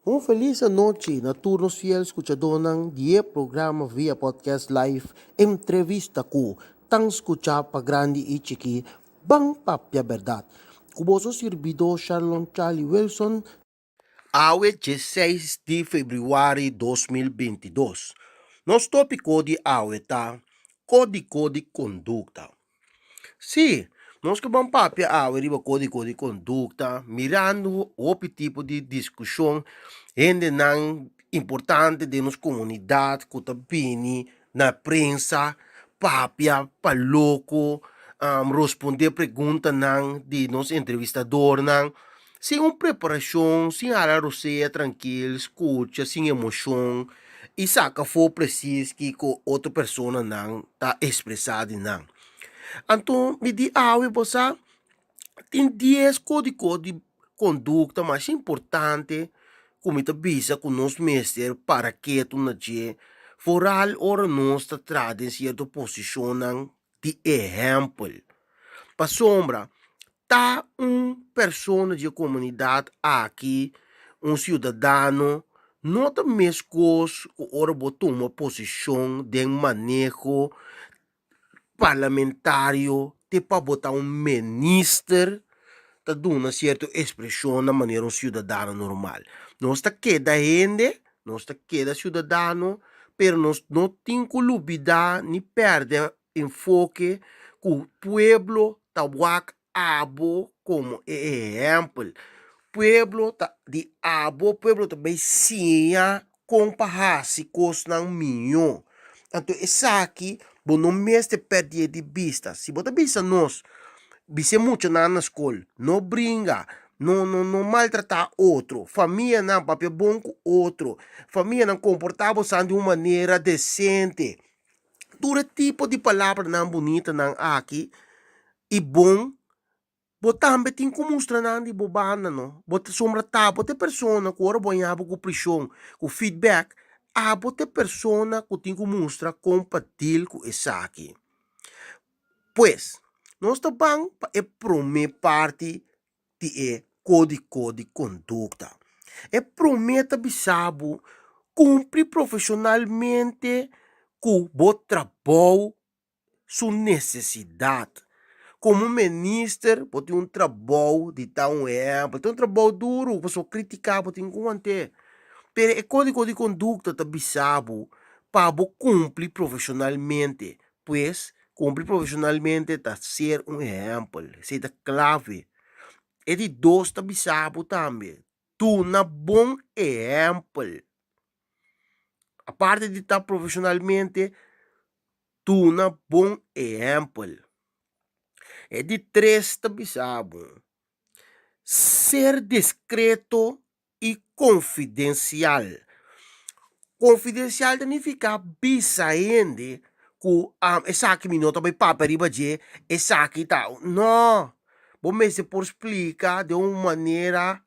Un feliz noche na turnos fiel escuchador ng die programa via podcast live entrevista ko tang escucha pa grande e chiki bang papya verdad. Kuboso servidor Charlon Charlie Wilson. Awit 16 de Februari 2022. Nos tópico de aweta, código de conduta. Sim, nós que vamos papia riba código de conduta, mirando o tipo de discussão ainda não importante de nossa comunidade, que também na prensa, papia, paloco, responder pergunta não de nosso entrevistador não, sem uma preparação, sem a roceia tranquila, escuta, sem emoção, e saca for preciso que outra pessoa não está expressada não. Então, me di awi bosa, tem 10 códigos de conduta mais importante como ita bisa com nos mestre para que tu na je foral ora nós ta traden certo posicionam de exemplo. Pa sombra, tá persona de comunidade aqui, cidadano, nota mescos que ora botou uma posição de manejo parlamentário, te para botar ministro, tá dando uma certa expressão na maneira cidadano normal. Nós tá queda gente, nós tá queda cidadano, pero nós não tem que olvidar ni perde enfoque que o pueblo tá wak abo como exemplo. Pueblo tá de abo, pueblo também sinha comparase cos ng minho. Então, essa aqui, bom, não mesmo perder de vista. Se você bisa nós, bisa muito na escola, não brinca, não maltratar outro, família não papel bom com outro, família não comportar-se de uma maneira decente. Todo tipo de palavra não bonita não aqui, e bom, também tem como mostrar não de bobana, não? Bota sombra tá, bota persona, que ora banhava com pressão, com feedback, bote persona que tem que mostrar compatível com essa aqui. Pois, nós também é primeira parte de código de conduta. É prometa bisabo cumprir profissionalmente com o trabalho, sua necessidade. Como ministro, pode um trabalho de tal exemplo, tem um trabalho duro, você criticar, pode encontrar. Pero o código de conduta está bisabo para cumprir profissionalmente, pois cumprir profissionalmente está ser um exemplo, ser clave. E de dois está bisabo também. Tu na bom exemplo. A parte de estar profissionalmente, tu na bom exemplo. E de três está bisabo. Ser discreto e confidencial. Confidencial significa bisaende ku esa aqui minuto may paperiba je esa aqui tá no bom se por explicar de uma maneira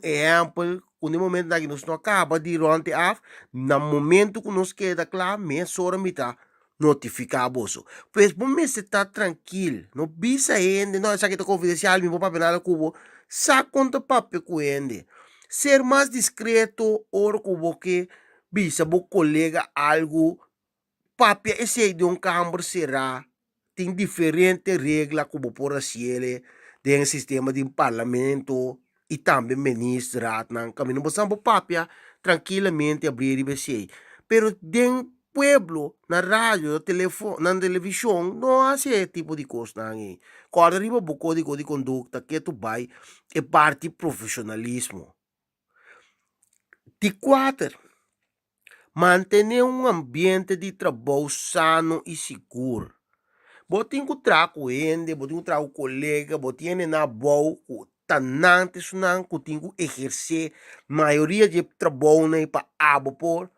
exemplo quando no momento que nós não acaba de ronte af no momento que nós queda claro me sora mita notificar bolso pois bom se tá tranquilo no bisaende no esa aqui tá confidencial me vou papel cubo sa conta papel cuende ser mais discreto or cubo que bisa bo colega algo papia esse de câmara será tem diferente regra como por asiele tem sistema de parlamento e também ministra nan caminho você papia tranquilamente abrir e sei pero den pueblo na rádio na telefone na televisão não há esse tipo de coisa nangi quando arriba bo código de conduta que tu vai é parte profissionalismo de quatro manter um ambiente de trabalho sano e seguro. Botem que trago com ele, botem que trago com colega, botem na boa, tanante sunan que tem que exercer maioria de trabalho né para abo por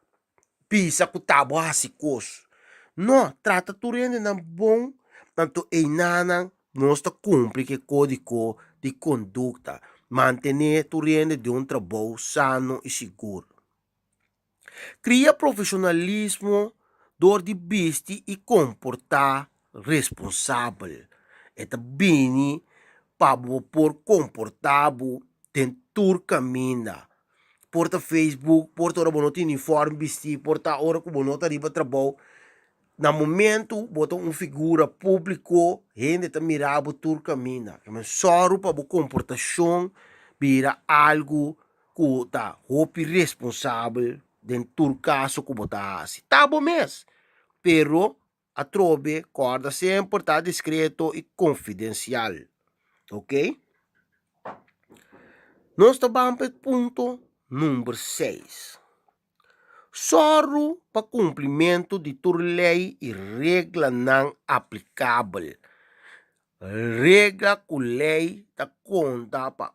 pisa que tabo hasicos. Não, trata tu rende na bom, tanto e nana nós ta cumpre que código de conduta, manter tu rende de um trabalho sano e seguro. Cria profissionalismo, dor de veste e comportar responsável. É também para por comportabo tentur caminha. porta Facebook, porta ora bonota uniforme vestir, porta ora que bonota riba trabalho. Na momento, bota figura público, gente tá mirando tur caminha. Mas só para a comportação vira algo que tá roupa responsável dentro do caso que bota assim. Tá bom mesmo. Pero a trobe corda sempre tá discreto e confidencial. Ok? Nós estamos para ponto número 6. Soro para cumprimento de tur lei e regra não aplicável. Regra que lei ta conta para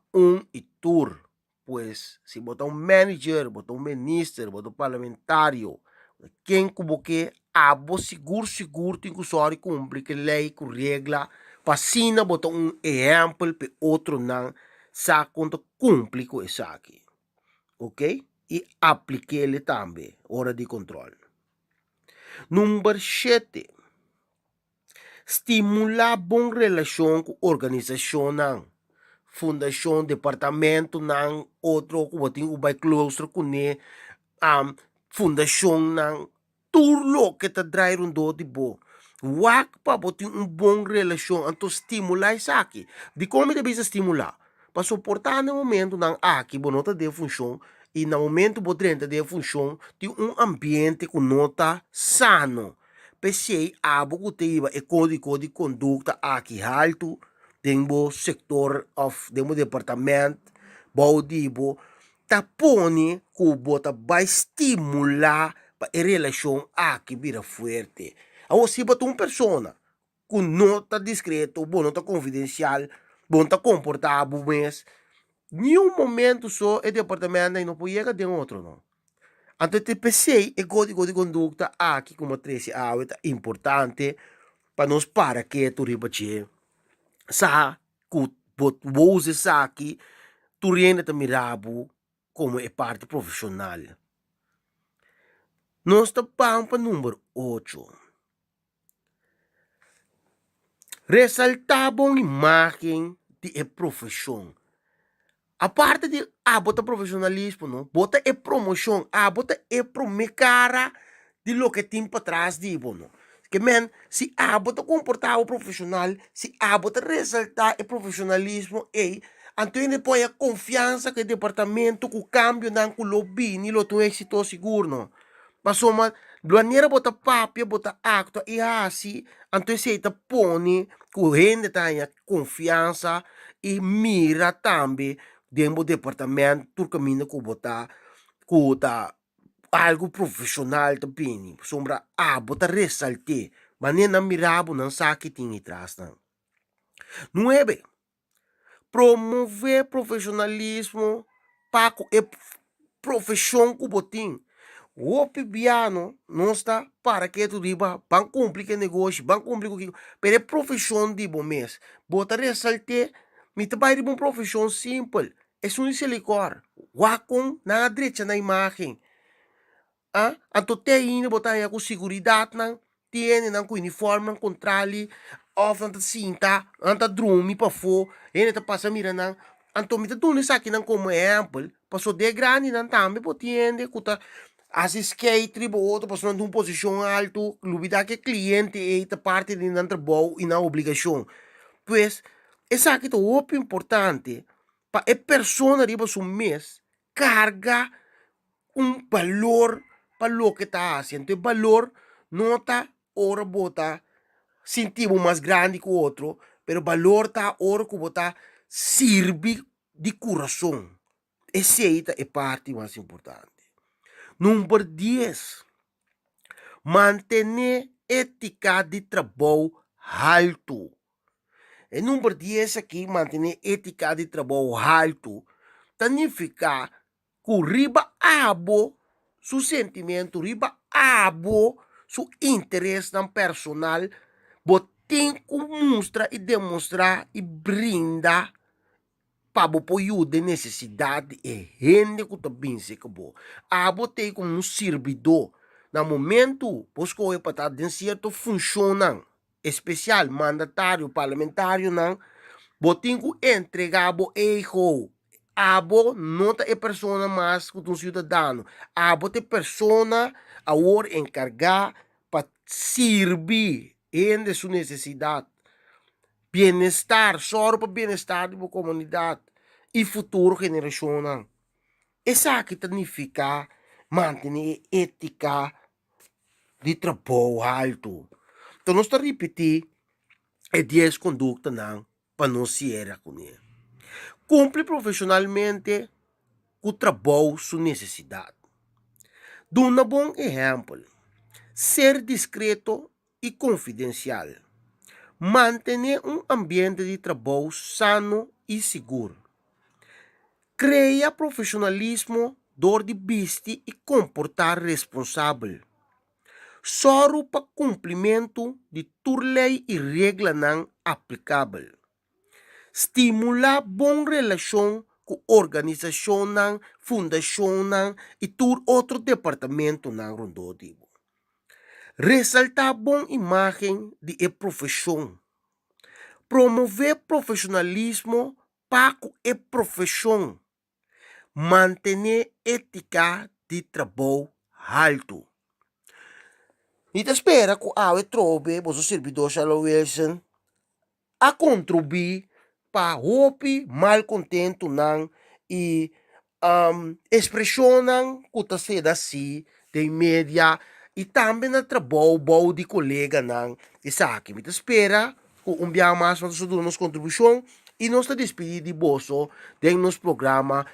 e tur. Pues, se botar manager, botar ministro, botar parlamentário, quem como que abo seguro tem que só cumprir que lei, que regra, para sina botar exemplo para outro não, sa conta cumprir com isso aqui. Ok? E aplique ele também, hora de controle. Número 7. Estimular boa relação com a organização, não. Fundação, departamento, não. Outro, como tem o vai claustro com ele, fundação, não. Tudo que está draindo de boa. Wak pa botar boa relação, então estimular isso aqui. De como deve estimular? Para suportar no momento, não, aqui, bonota de função, e no momento botrenta de função de ambiente com nota sano. Pensei abo que teve e código de conduta aqui alto, dentro sector of dentro departamento, baudibo, tapone que bota vai estimular para a relação aqui vira forte. Agora se bota pessoa com nota discreto, bom nota confidencial, bom tá comportável, mas nenhum momento só o departamento não pode chegar de outro, não. Então, te pensei, o código de conduta aqui, como 13 é importante para nós para que tu ribache. Sa, que você sabe que tu rende mirabo como é parte profissional. Nós estamos para número 8. Ressaltar a imagem de profissão. A parte de bota profissionalismo, não? Bota promoção, bota cara de lo que tem para trás de não? Que men, se bota comportar o profissional, se bota ressaltar o profissionalismo, então depois a confiança que o departamento, que o cambio não com o bem, lo tu êxito seguro, não? Mas soma, maneira bota papia, bota acto, e assim, então se tá põe, que o gente tenha confiança e mira também dentro do departamento, tudo caminho que botar, que tá algo profissional também. Sombra, bota ressaltar, mas nem na mirabo não sabe que tem atrás, não. Não é bem. Promover profissionalismo para a profissão que botim. O pibiano não está para que tu riba, ban cumprir negócio, ban cumprir o que, pero é profissão de bom mês. Bota ressaltar, me trabalha uma profissão simples. É um silicor. Wakon na direita na imagem. Anto te ainda botar com seguridade, não tiene não com uniforme, não controle, of não cinta, anta drumi para fo, ele tá passa mira não. Anto me tá dando isso aqui não como exemplo, passou de grande não também potente, cuta as skate bo outro passou numa posição alto, lubida que cliente e tá parte de não trabalho e não obrigação. Pois, isso aqui é muito importante para a pessoa arriba um mês carga valor para o que está fazendo. O valor não está ora bota sentivo mais grande que o outro, pero o valor está ora que bota serve de coração. Essa é a parte mais importante. Número 10. Manter ética de trabalho alto. E número 10 aqui, manter ética de trabalho alto, significa que riba abo su sentimento, riba abo su interesse no personal, tem que mostrar e demonstrar e brindar para o de necessidade e gente que está bem se acabou. Abo tem como servidor. No momento, pois que é para estar de certo funciona especial, mandatário, parlamentário, não, tem que entregar o erro abo não é persona mais que um cidadão. Abo é persona a or encargar para servir em sua necessidade. Bem-estar, só para bem-estar da comunidade e futuro geração. Essa que significa manter ética de trabalho alto. Então, nós estamos repetir é 10 conduta não para não se era com ele. Cumpre profissionalmente o trabalho sua necessidade. Dá um bom exemplo. Ser discreto e confidencial. Manter um ambiente de trabalho sano e seguro. Cria profissionalismo, dor de vista e comportar responsável. Só para cumprimento de toda lei e regra não aplicável. Estimula boa relação com organização, fundação e todo outro departamento não rondodivo. Ressaltar boa imagem de a profissão. Promover profissionalismo para a profissão. Manter ética de trabalho alto. E espera que a trobe, o servidor Charles Wilson, a contribuir para o malcontento não e expressão que está sendo assim de mídia e também no trabalho bom de colega não e sabe me espera que dia mais para nos contribuição e nós está despedir de bolso de nos programa